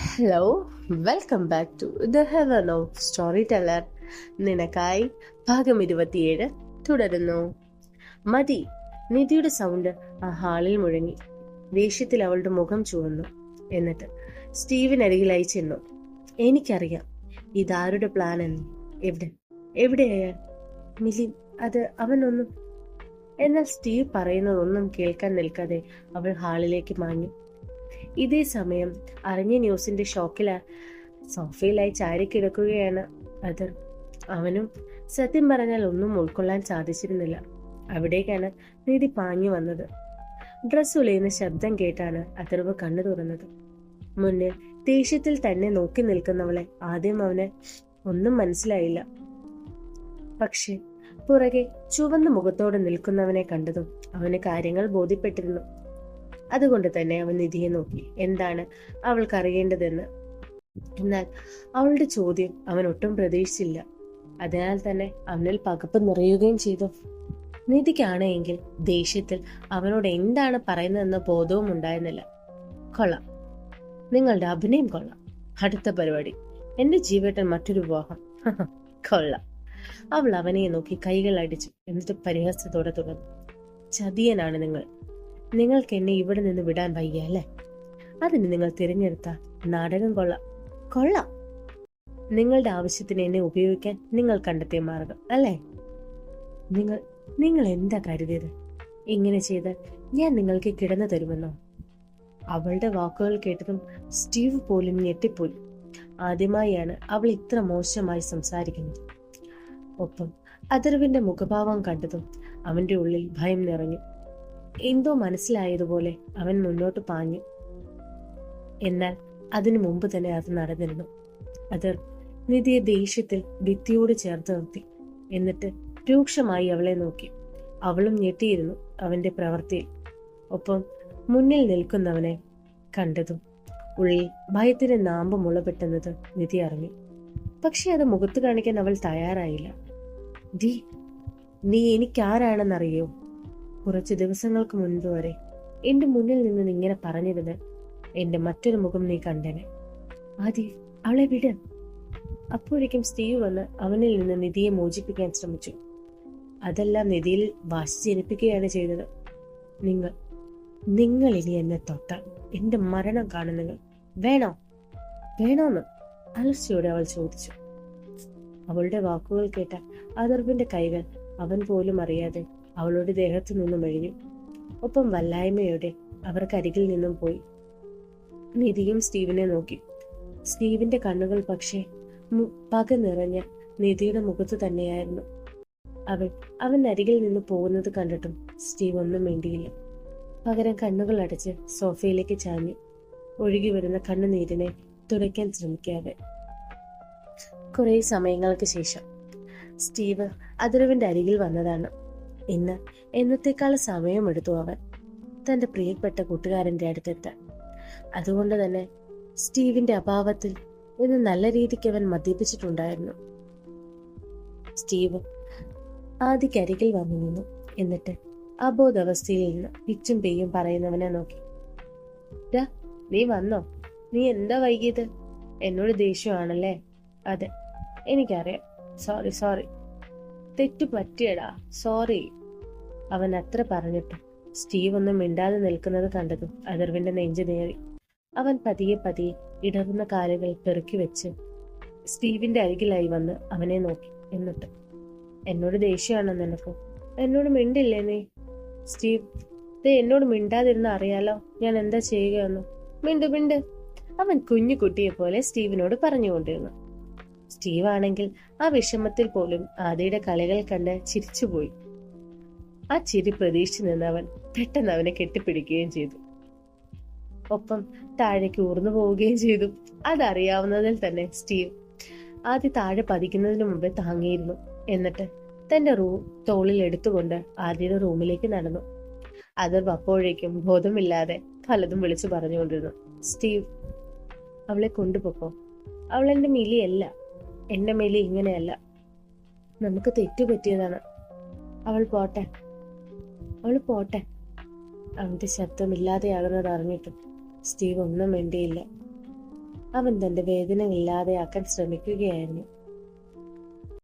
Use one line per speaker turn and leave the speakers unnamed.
Hello, welcome back to the heaven of story teller. നിനക്കായി ഭാഗം 27 തുടരുന്നു. മതി. നിധിയുടെ സൗണ്ട് ആ ഹാളിൽ മുഴങ്ങി. ദേഷ്യത്തിൽ അവളുടെ മുഖം ചുവന്നു. എന്നിട്ട് സ്റ്റീവിനരികിലായി ചെന്നു. എനിക്കറിയാം ഇതാരുടെ പ്ലാൻ എന്ന്. എവിടെയായാൽ മിലി, അത് അവനൊന്നും. എന്നാൽ സ്റ്റീവ് പറയുന്നതൊന്നും കേൾക്കാൻ നിൽക്കാതെ അവൾ ഹാളിലേക്ക് മാഞ്ഞു. ഇതേ സമയം അറിഞ്ഞ ന്യൂസിന്റെ ഷോക്കില സോഫയിലായി ചാരിക്കിടക്കുകയാണ് അതർ. അവനും സത്യം പറഞ്ഞാൽ ഒന്നും ഉൾക്കൊള്ളാൻ സാധിച്ചിരുന്നില്ല. അവിടേക്കാണ് നിധി പാഞ്ഞു വന്നത്. ഡ്രസ് ഉലയുന്ന ശബ്ദം കേട്ടാണ് അഥർവ് കണ്ണു തുറന്നത്. മുന്നിൽ ദേഷ്യത്തിൽ തന്നെ നോക്കി നിൽക്കുന്നവളെ ആദ്യം അവന് ഒന്നും മനസ്സിലായില്ല. പക്ഷെ പുറകെ ചുവന്ന മുഖത്തോടെ നിൽക്കുന്നവനെ കണ്ടതും അവന് കാര്യങ്ങൾ ബോധ്യപ്പെട്ടിരുന്നു. അതുകൊണ്ട് തന്നെ അവൻ നിധിയെ നോക്കി എന്താണ് അവൾക്ക് അറിയേണ്ടതെന്ന്. എന്നാൽ അവളുടെ ചോദ്യം അവൻ ഒട്ടും പ്രതീക്ഷിച്ചില്ല. അതിനാൽ തന്നെ അവനിൽ പകപ്പ് നിറയുകയും ചെയ്തു. നിധിക്കാണെങ്കിൽ ദേഷ്യത്തിൽ അവനോട് എന്താണ് പറയുന്നതെന്ന ബോധവും ഉണ്ടായിരുന്നില്ല. കൊള്ളാം, നിങ്ങളുടെ അഭിനയം കൊള്ളാം. അടുത്ത പരിപാടി എന്റെ ജീവേട്ടൻ മറ്റൊരു വിവാഹം. കൊള്ളാം. അവൾ അവനെ നോക്കി കൈകൾ അടിച്ചു. എന്നിട്ട് പരിഹാസത്തോടെ തുടർന്നു. ചതിയനാണ് നിങ്ങൾ. നിങ്ങൾക്ക് എന്നെ ഇവിടെ നിന്ന് വിടാൻ വയ്യ അല്ലേ? അതിന് നിങ്ങൾ തിരഞ്ഞെടുത്ത നാടകം കൊള്ളാം. നിങ്ങളുടെ ആവശ്യത്തിന് എന്നെ ഉപയോഗിക്കാൻ നിങ്ങൾ കണ്ടെത്തിയ മാർഗം അല്ലേ? നിങ്ങൾ എന്താ കരുതിയത്? ഇങ്ങനെ ചെയ്താൽ ഞാൻ നിങ്ങൾക്ക് കിടന്നു തരുമെന്നോ? അവളുടെ വാക്കുകൾ കേട്ടതും സ്റ്റീവ് പോലും ഞെട്ടിപ്പോയി. ആദ്യമായാണ് അവൾ ഇത്ര മോശമായി സംസാരിക്കുന്നത്. ഒപ്പം അഥർവിന്റെ മുഖഭാവം കണ്ടതും അവന്റെ ഉള്ളിൽ ഭയം നിറഞ്ഞു. എന്തോ മനസ്സിലായതുപോലെ അവൻ മുന്നോട്ട് പാഞ്ഞു. എന്നാൽ അതിനു മുമ്പ് തന്നെ അത് നടന്നിരുന്നു. അതർ നിധിയെ ദേഷ്യത്തിൽ ഭിത്തിയോട് ചേർത്ത് നിർത്തി. എന്നിട്ട് രൂക്ഷമായി അവളെ നോക്കി. അവളും ഞെട്ടിയിരുന്നു അവന്റെ പ്രവൃത്തിയിൽ. ഒപ്പം മുന്നിൽ നിൽക്കുന്നവനെ കണ്ടതും ഉള്ളിൽ ഭയത്തിന് നാമ്പ് മുളപെട്ടെന്നത് നിധി അറിഞ്ഞു. പക്ഷെ അത് മുഖത്ത് കാണിക്കാൻ അവൾ തയ്യാറായില്ല. നീ എനിക്കാരാണെന്നറിയോ? കുറച്ച് ദിവസങ്ങൾക്ക് മുൻപ് വരെ എന്റെ മുന്നിൽ നിന്ന് നീ ഇങ്ങനെ പറഞ്ഞിരുന്നത് എന്റെ മറ്റൊരു മുഖം നീ കണ്ടനെ. ആദ്യ അവളെ വിട്. അപ്പോഴേക്കും സ്റ്റീവ് വന്ന് അവനിൽ നിന്ന് നിധിയെ മോചിപ്പിക്കാൻ ശ്രമിച്ചു. അതെല്ലാം നിധിയിൽ വാശി ജനിപ്പിക്കുകയാണ് ചെയ്തത്. നിങ്ങൾ ഇനി എന്നെ തൊട്ടാൽ എന്റെ മരണം കാണും. നിങ്ങൾ വേണോന്ന് അലർച്ചയോടെ അവൾ ചോദിച്ചു. അവളുടെ വാക്കുകൾ കേട്ട അഥർവിന്റെ കൈകൾ അവൻ പോലും അറിയാതെ അവളുടെ ദേഹത്തു നിന്നും എഴിഞ്ഞു. ഒപ്പം വല്ലായ്മയോടെ അവർക്കരികിൽ നിന്നും പോയി. നിധിയും സ്റ്റീവിനെ നോക്കി. സ്റ്റീവിന്റെ കണ്ണുകൾ പക്ഷേ പക നിറഞ്ഞ നിധിയുടെ മുഖത്ത് തന്നെയായിരുന്നു. അവൻ അരികിൽ നിന്ന് പോകുന്നത് കണ്ടിട്ടും സ്റ്റീവ് ഒന്നും വേണ്ടിയില്ല. പകരം കണ്ണുകൾ അടച്ച് സോഫയിലേക്ക് ചാഞ്ഞു. ഒഴുകി വരുന്ന കണ്ണുനീരിനെ തുടയ്ക്കാൻ ശ്രമിക്കാതെ. കുറെ സമയങ്ങൾക്ക് ശേഷം സ്റ്റീവ് അഥർവിന്റെ അരികിൽ വന്നതാണ്. ഇന്ന് എന്നത്തേക്കാൾ സമയമെടുത്തു അവൻ തന്റെ പ്രിയപ്പെട്ട കൂട്ടുകാരന്റെ അടുത്തെത്താൻ. അതുകൊണ്ട് തന്നെ സ്റ്റീവിന്റെ അഭാവത്തിൽ ഇന്ന് നല്ല രീതിക്ക് അവൻ മദ്യപിച്ചിട്ടുണ്ടായിരുന്നു. സ്റ്റീവ് ആദിക്കരികിൽ വന്നു നിന്നു. എന്നിട്ട് അബോധാവസ്ഥയിൽ നിന്ന് പിച്ചും പെയ്യും പറയുന്നവനെ നോക്കി. നീ വന്നോ? നീ എന്താ വൈകിയത്? എന്നോട് ദേഷ്യമാണല്ലേ? അതെ, എനിക്കറിയാം. സോറി. തെറ്റു പറ്റിയടാ, സോറി. അവൻ അത്ര പറഞ്ഞിട്ടും സ്റ്റീവ് ഒന്നും മിണ്ടാതെ നിൽക്കുന്നത് കണ്ടതും അഥർവിന്റെ നെഞ്ചു നേറി. അവൻ പതിയെ ഇടറുന്ന കാലുകൾ പെറുക്കി വെച്ച് സ്റ്റീവിന്റെ അരികിലായി വന്ന് അവനെ നോക്കി. എന്നിട്ട് എന്നോട് ദേഷ്യമാണോ നിനക്ക്? എന്നോട് മിണ്ടില്ലേ നീ? സ്റ്റീവ്, എന്നോട് മിണ്ടാതിരുന്ന അറിയാലോ ഞാൻ എന്താ ചെയ്യുകയെന്ന്. മിണ്ട്. അവൻ കുഞ്ഞു കുട്ടിയെ പോലെ സ്റ്റീവിനോട് പറഞ്ഞുകൊണ്ടിരുന്നു. സ്റ്റീവ് ആണെങ്കിൽ ആ വിഷമത്തിൽ പോലും ആദിയുടെ കളികൾ കണ്ട് ചിരിച്ചുപോയി. ആ ചിരി പ്രതീക്ഷിച്ചു നിന്നവൻ പെട്ടെന്ന് അവനെ കെട്ടിപ്പിടിക്കുകയും ചെയ്തു. ഒപ്പം താഴേക്ക് ഊർന്നു പോവുകയും ചെയ്തു. അതറിയാവുന്നതിൽ തന്നെ സ്റ്റീവ് ആദ്യ താഴെ പതിക്കുന്നതിന് മുമ്പേ താങ്ങിയിരുന്നു. എന്നിട്ട് തന്റെ തോളിൽ എടുത്തുകൊണ്ട് ആദ്യയുടെ റൂമിലേക്ക് നടന്നു. അഥർവ് അപ്പോഴേക്കും ബോധമില്ലാതെ പലതും വിളിച്ചു പറഞ്ഞുകൊണ്ടിരുന്നു. സ്റ്റീവ്, അവളെ കൊണ്ടുപോക്കോ. അവൾ എന്റെ മിലിയല്ല. എന്റെ മിലി ഇങ്ങനെയല്ല. നമുക്ക് തെറ്റുപറ്റിയതാണ്. അവൾ പോട്ടെ. അവന്റെ ശബ്ദമില്ലാതെയാകുന്നത് അറിഞ്ഞിട്ടും സ്റ്റീവ് ഒന്നും വേണ്ടിയില്ല. അവൻ തന്റെ വേദന ഇല്ലാതെയാക്കാൻ ശ്രമിക്കുകയായിരുന്നു.